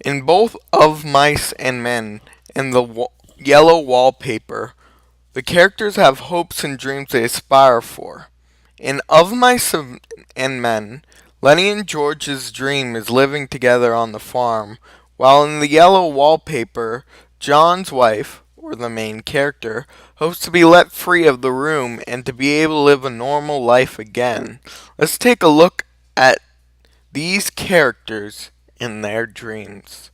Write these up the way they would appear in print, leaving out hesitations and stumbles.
In both Of Mice and Men and the yellow wallpaper, the characters have hopes and dreams they aspire for. In Of Mice and Men, Lenny and George's dream is living together on the farm, while in the yellow wallpaper, John's wife, or the main character, hopes to be let free of the room and to be able to live a normal life again. Let's take a look at these characters in their dreams.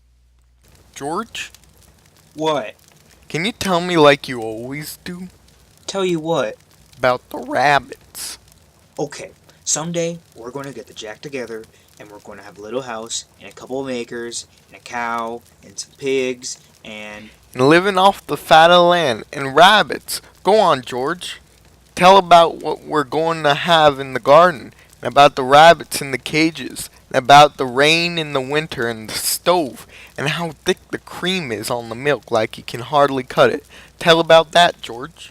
George, What? can you tell me like you always do Tell you what. about the rabbits? Okay, someday we're going to get the Jack together and we're going to have a little house and a couple of acres and a cow and some pigs and. And living off the fat of the land and rabbits. Go on, George. Tell about what we're going to have in the garden, and about the rabbits in the cages, and about the rain in the winter and the stove, and how thick the cream is on the milk like you can hardly cut it. Tell about that, George.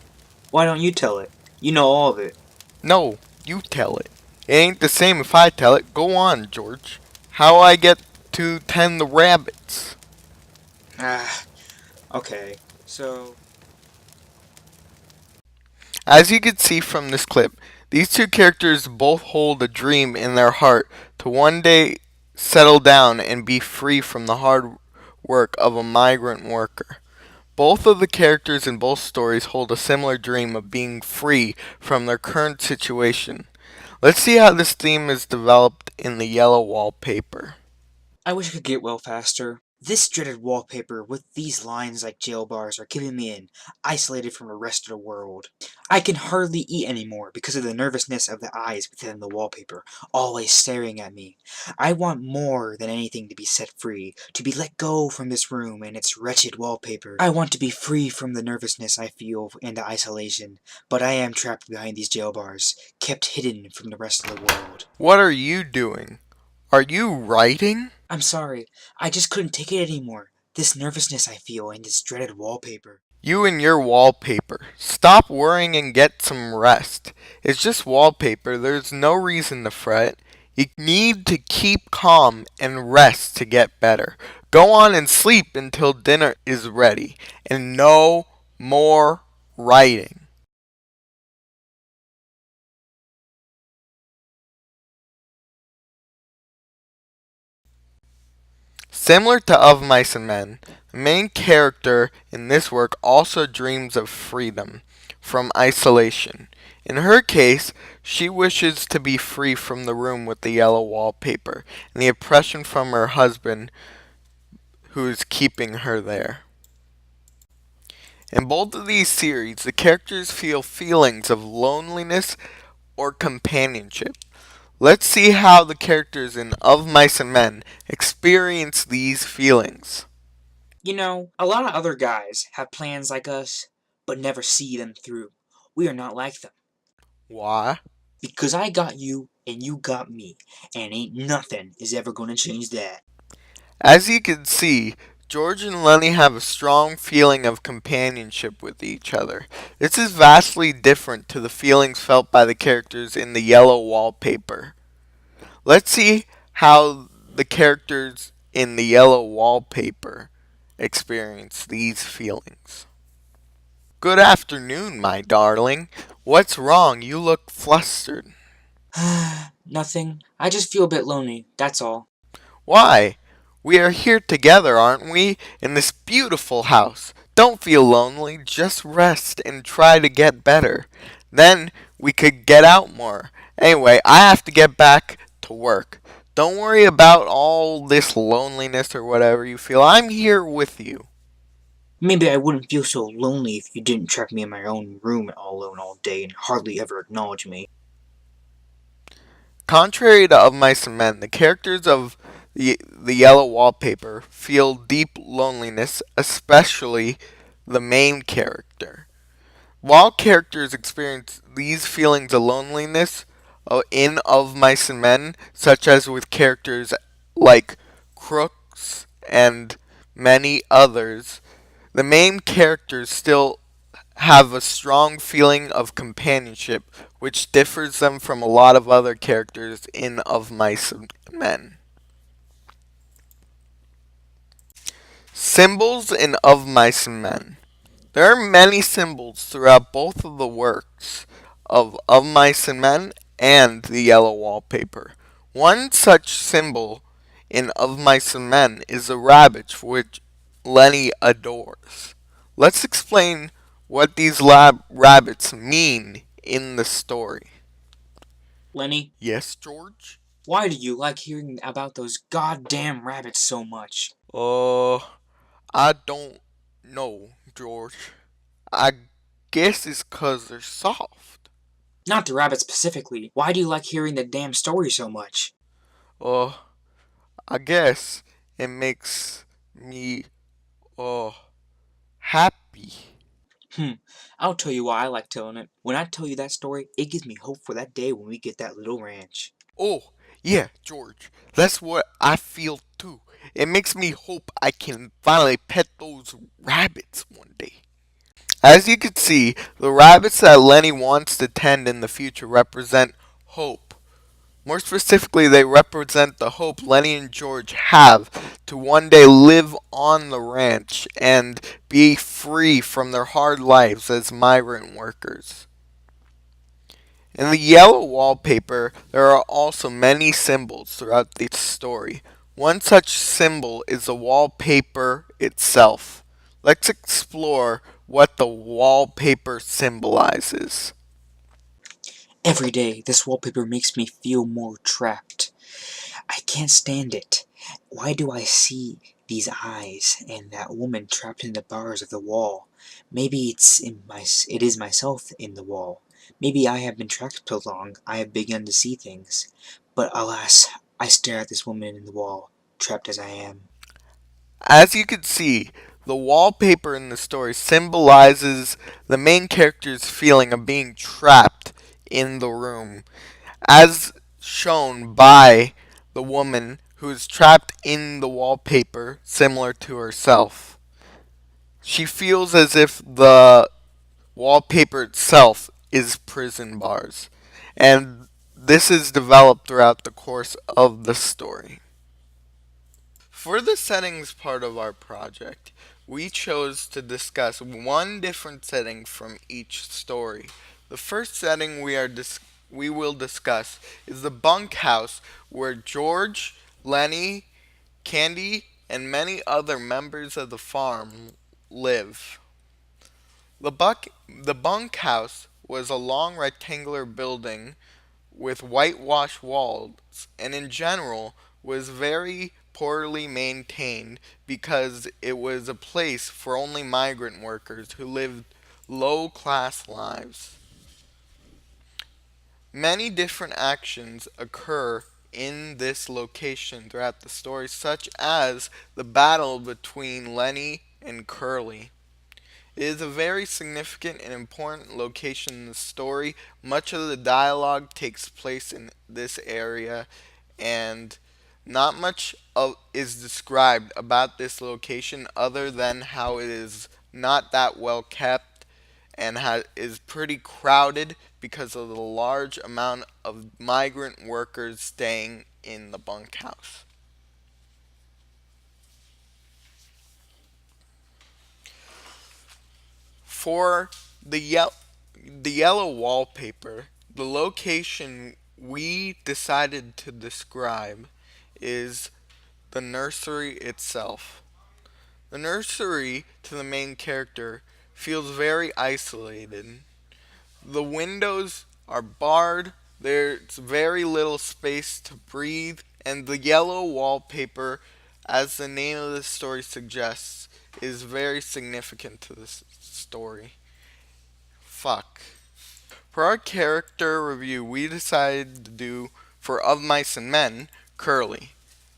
Why don't you tell it? You know all of it. No, you tell it. It ain't the same if I tell it. Go on, George. How I get to tend the rabbits? Ah, okay. So. As you can see from this clip, these two characters both hold a dream in their heart to one day settle down and be free from the hard work of a migrant worker. Both of the characters in both stories hold a similar dream of being free from their current situation. Let's see how this theme is developed in the yellow wallpaper. I wish I could get well faster. This dreaded wallpaper with these lines like jail bars are keeping me isolated from the rest of the world. I can hardly eat anymore because of the nervousness of the eyes within the wallpaper, always staring at me. I want more than anything to be set free, to be let go from this room and its wretched wallpaper. I want to be free from the nervousness I feel and the isolation, but I am trapped behind these jail bars, kept hidden from the rest of the world. What are you doing? Are you writing? I'm sorry, I just couldn't take it anymore. This nervousness I feel and this dreaded wallpaper. You and your wallpaper. Stop worrying and get some rest. It's just wallpaper. There's no reason to fret. You need to keep calm and rest to get better. Go on and sleep until dinner is ready. And no more writing. Similar to Of Mice and Men, the main character in this work also dreams of freedom from isolation. In her case, she wishes to be free from the room with the yellow wallpaper and the oppression from her husband who is keeping her there. In both of these series, the characters feel feelings of loneliness or companionship. Let's see how the characters in Of Mice and Men experience these feelings. You know, a lot of other guys have plans like us, but never see them through. We are not like them. Why? Because I got you and you got me, and ain't nothing is ever gonna change that. As you can see, George and Lenny have a strong feeling of companionship with each other. This is vastly different to the feelings felt by the characters in the yellow wallpaper. Let's see how the characters in the yellow wallpaper experience these feelings. Good afternoon, my darling. What's wrong? You look flustered. Nothing. I just feel a bit lonely, that's all. Why? We are here together, aren't we? In this beautiful house. Don't feel lonely. Just rest and try to get better. Then we could get out more. Anyway, I have to get back to work. Don't worry about all this loneliness or whatever you feel. I'm here with you. Maybe I wouldn't feel so lonely if you didn't trap me in my own room all alone all day and hardly ever acknowledge me. Contrary to Of Mice and Men, the characters of the yellow wallpaper feel deep loneliness, especially the main character. While characters experience these feelings of loneliness in Of Mice and Men, such as with characters like Crooks and many others, the main characters still have a strong feeling of companionship, which differs them from a lot of other characters in Of Mice and Men. Symbols in Of Mice and Men. There are many symbols throughout both of the works of Mice and Men and the Yellow Wallpaper. One such symbol in Of Mice and Men is the rabbit, which Lenny adores. Let's explain what these rabbits mean in the story. Lenny, Yes, George? why do you like hearing about those goddamn rabbits so much? Uh, I don't know, George. I guess it's 'cause they're soft. Not the rabbits specifically. Why do you like hearing the damn story so much? Uh, I guess it makes me uh happy. Hmm, I'll tell you why I like telling it. When I tell you that story, it gives me hope for that day when we get that little ranch. Oh, yeah, George. That's what I feel too. It makes me hope I can finally pet those rabbits one day. As you can see, the rabbits that Lenny wants to tend in the future represent hope. More specifically, they represent the hope Lenny and George have to one day live on the ranch and be free from their hard lives as migrant workers. In the yellow wallpaper, there are also many symbols throughout the story. One such symbol is the wallpaper itself. Let's explore what the wallpaper symbolizes. Every day, this wallpaper makes me feel more trapped. I can't stand it. Why do I see these eyes and that woman trapped in the bars of the wall? Maybe it is myself in the wall. Maybe I have been trapped so long I have begun to see things. But alas, I stare at this woman in the wall, trapped as I am. As you can see, the wallpaper in the story symbolizes the main character's feeling of being trapped in the room, as shown by the woman who is trapped in the wallpaper, similar to herself. She feels as if the wallpaper itself is prison bars, and this is developed throughout the course of the story. For the settings part of our project, we chose to discuss one different setting from each story. The first setting we will discuss is the bunkhouse where George, Lenny, Candy, and many other members of the farm live. The bunkhouse was a long rectangular building with whitewashed walls and in general was very poorly maintained because it was a place for only migrant workers who lived low class lives. Many different actions occur in this location throughout the story, such as the battle between Lenny and Curly. It is a very significant and important location in the story. Much of the dialogue takes place in this area, and not much is described about this location other than how it is not that well kept and is pretty crowded because of the large amount of migrant workers staying in the bunkhouse. For the the yellow wallpaper, the location we decided to describe is the nursery itself. The nursery to the main character feels very isolated. The windows are barred, there's very little space to breathe, and the yellow wallpaper, as the name of the story suggests, is very significant to this story. Fuck. For our character review, we decided to do, for Of Mice and Men, Curly.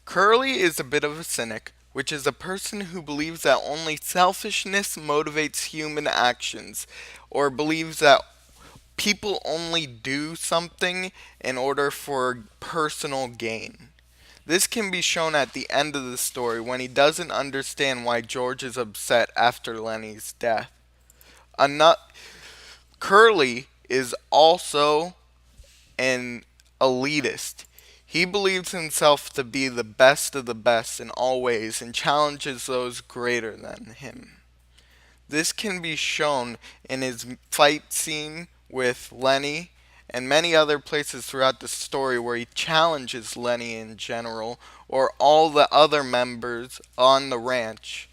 Curly is a bit of a cynic, which is a person who believes that only selfishness motivates human actions, or believes that people only do something in order for personal gain. This can be shown at the end of the story when he doesn't understand why George is upset after Lenny's death. Ano- Curly is also an elitist. He believes himself to be the best of the best in all ways and challenges those greater than him. This can be shown in his fight scene with Lenny and many other places throughout the story where he challenges Lenny in general or all the other members on the ranch.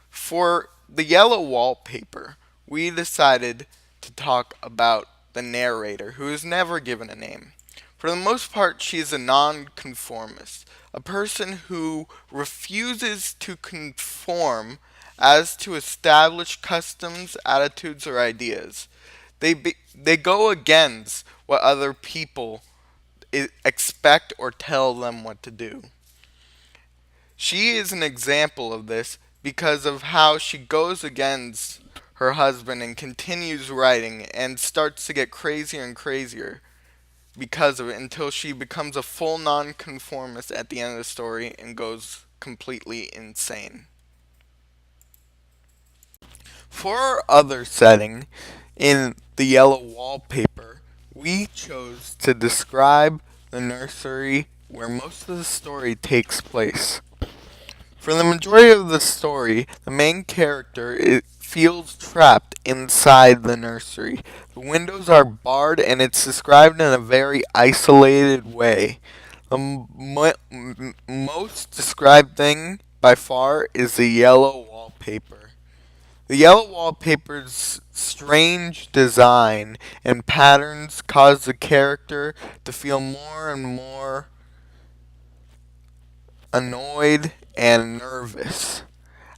For the yellow wallpaper, we decided to talk about the narrator, who is never given a name. For the most part, she is a nonconformist, a person who refuses to conform as to established customs, attitudes, or ideas. They go against what other people expect or tell them what to do. She is an example of this because of how she goes against her husband and continues writing and starts to get crazier and crazier because of it until she becomes a full nonconformist at the end of the story and goes completely insane. For our other setting, in the yellow wallpaper, we chose to describe the nursery where most of the story takes place. For the majority of the story, the main character feels trapped inside the nursery. The windows are barred and it's described in a very isolated way. The most described thing by far is the yellow wallpaper. The yellow wallpaper's strange design and patterns cause the character to feel more and more annoyed and nervous.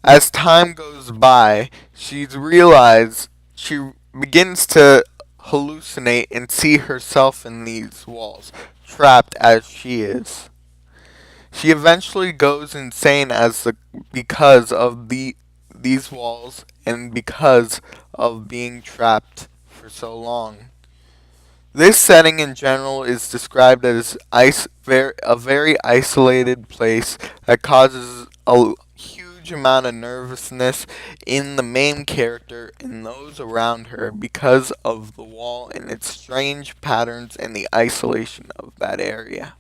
As time goes by, she begins to hallucinate and see herself in these walls, trapped as she is. She eventually goes insane because of these walls and because of being trapped for so long. This setting in general is described as a very isolated place that causes a huge amount of nervousness in the main character and those around her because of the wall and its strange patterns and the isolation of that area.